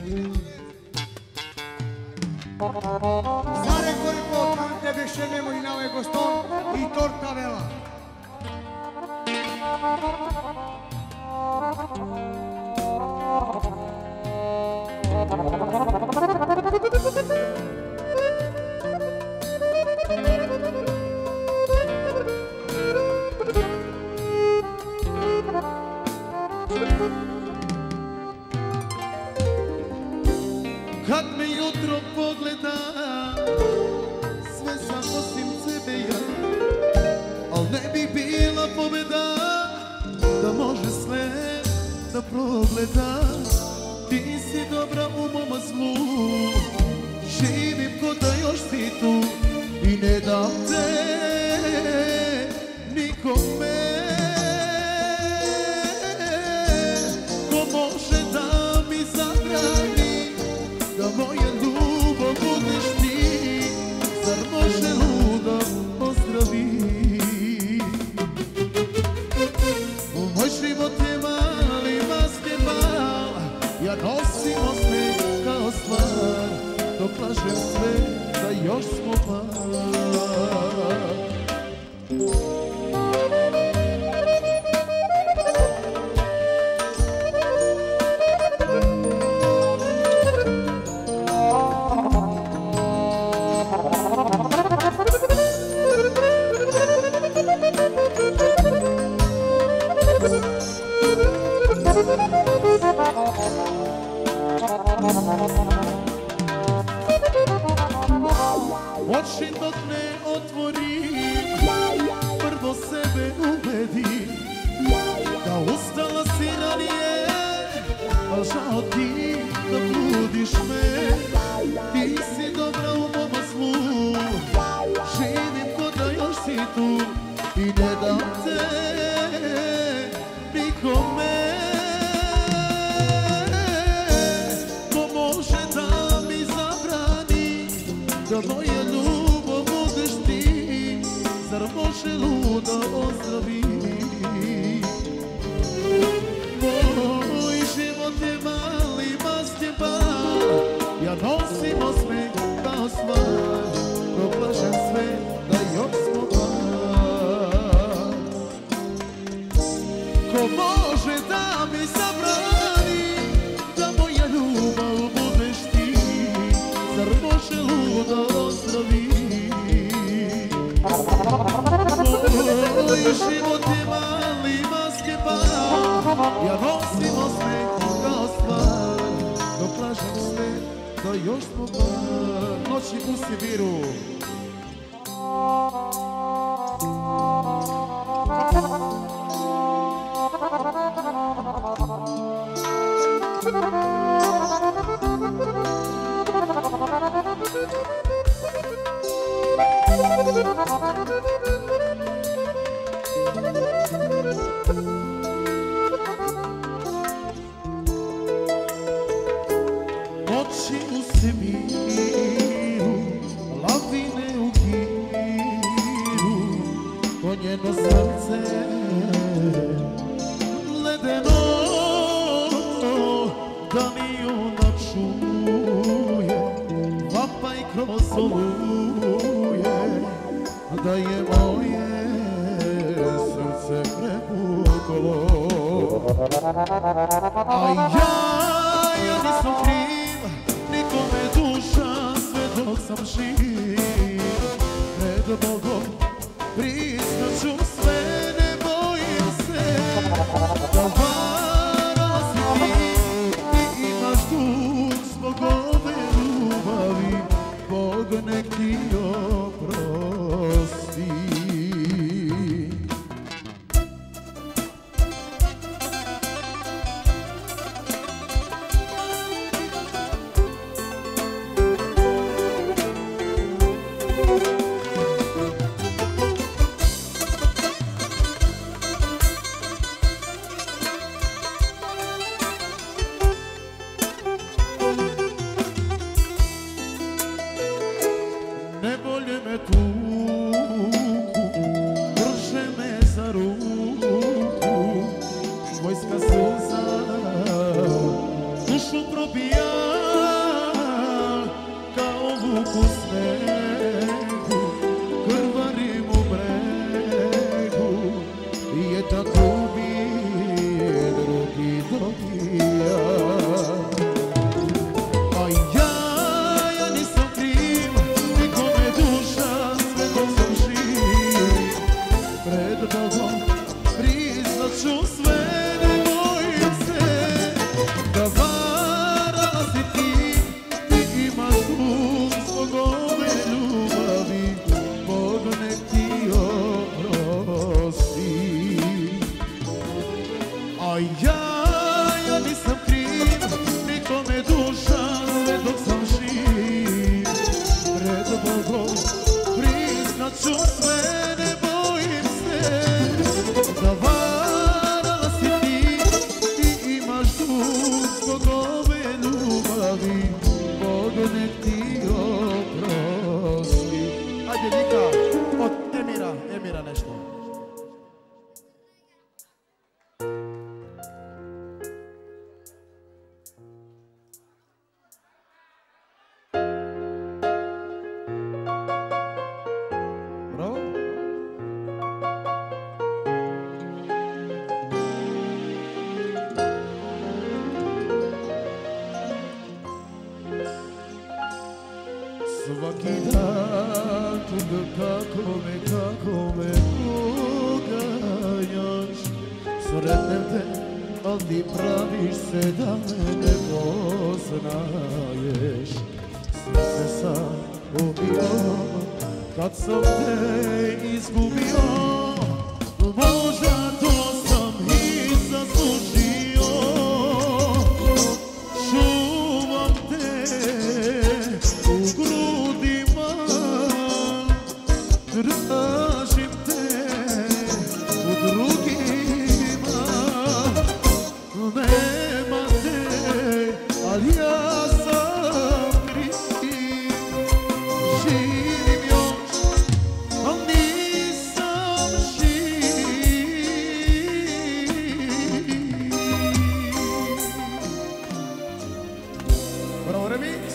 За рекорд към тебе ще ме мойнаве гостон и торта вела. Kad me jutro pogleda, sve sam osim sebe ja, al ne bi bila pobjeda da može sve da progleda. Ti si dobra u mom zlu, živim ko da još si tu i ne dam te nikome. Ko može da mi zabrani da moja ljubav budeš ti, zar može luda pozdravi? Moj život je mali basketbal, ja nosim osmeh kao stvar, dok lažem sve da još smo par. Oči dok ne otvorim, prvo sebe ubedim da ustala si ranije, a žao ti da bludiš me. Ti si dobra u mom zlu, živim ko da još si tu i ne dam te nikome. Ko može da mi zabrani da moja ljubav budeš ti, zar može luda ozdravi? Moj život je mali basketbal, ja nosim osmeh kao stvar, proplašem sve da još smo par. Ko može da mi zabrani da moja ljubav budeš ti, zar može luda ozdravi? Moj život je mali basketbal, ja nosim osmeh kao stvar, dok lažem sve da još smo par. Noći u Sibiru. Noći u Sibiru, lavine u Kiru, ko njeno srce ledeno, da mi ona čuje vapaj kroz oluje, da je moje srce prepuklo. A ja nisam kriv, nikome duša, sve dok sam živ. Pred Bogom priznaću sve, ne bojim se da varala si ti i imaš dug zbog ove ljubavi. Bog nek ti oprosti. Nevolje me tuku, drže me za ruku, vojska suza dušu probija. ruku snegu, krvarim u bregu, je tako bi drugi dobija. A ja nisam kriv, nikome duša, sve dok sam živ. Pred Bogom priznat ću sve, ne bojim se da varala si ti. Ti imaš dug zbog ove ljubavi, Bog nek ti oprosti. A ja nisam kriv, nikome duša, sve dok sam živ. Pred Bogom priznat ću sve, ne bojim se da varala si ti. Ti imaš dug zbog ove ljubavi, Bog nek ti oprosti. Ajde Vika, od Emira nešto. Bravo. Svaki dan tuga kako me proganjaš. Sretnem te, al ti praviš se da me ne poznaješ. Sve se sam ubio kad sam te izgubio. Možda to sam i zaslužio. Čuvam te u grudima, tražim te u drugima. Nema te, ali ja sam kriv. Živim još, al nisam živ. Bravo remix.